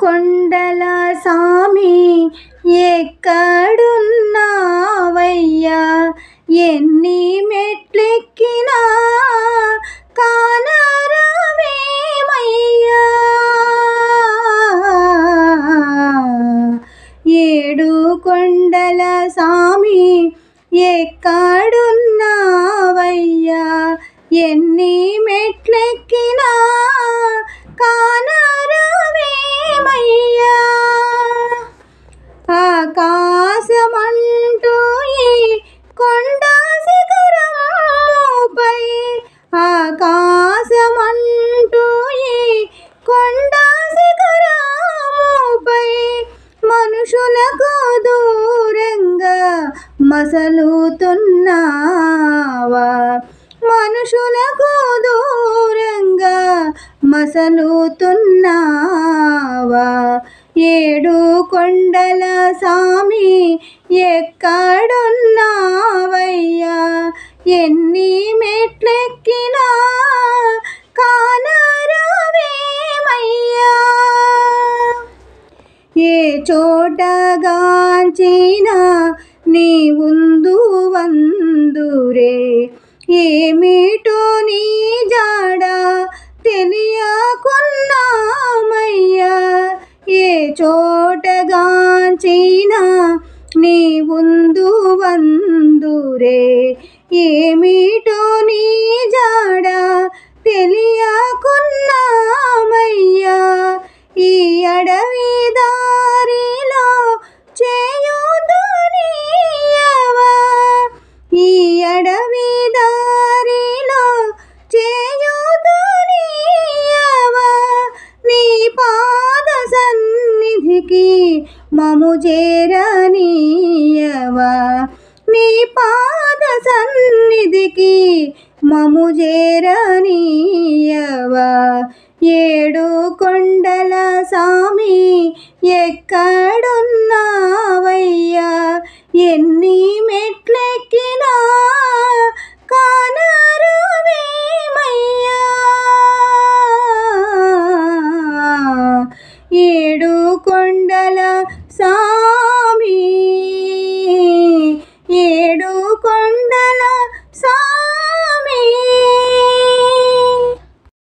కొండల సామి ఎక్కడున్నావయ్యా, ఎన్ని మెట్లెక్కినా కానరావేమయ్యా. ఏడు కొండల సామి ఎక్కడున్నావయ్యా, ఎన్ని మెట్లెక్కినా కానరావేమయ్యా. ఆకాశమంటూ ఈ కొండ శిఖరముపై, ఆకాశమంటూ ఈ కొండ శిఖరముపై మనుషులకు దూరంగా మసలుతున్నావా, మనుషులకు దూరంగా మసలుతున్నావా. ఏడు కొండల సామి ఎక్కడున్నావయ్యా, ఎన్ని మెట్లెక్కినా కానరావేమయ్యా. ఏ చోటగాంచినా నీ ఉందు వందురే, ఏమిటో నీ జాడ తెలియకున్నామయ్యా. ఏ చోటగాంచినా నీ ఉందు వందురే, ఏమిటో నీ జాడ తెలియకున్నామయ్యా. ఈ అడవి దారిలో చేయూతనీయవా, ఈ అడవి దారిలో చేయూతనీయవా. నీ పాద సన్నిధికి మము చేరనీయవా, నీ పాద సన్నిధికి మము చేరనీయవా. ఏడు కొండల సామి ఎక్కడున్నావయ్యా, ఎన్ని మెట్లెక్కినా కానరావేమయ్యా. ఏడు కొండల సామి.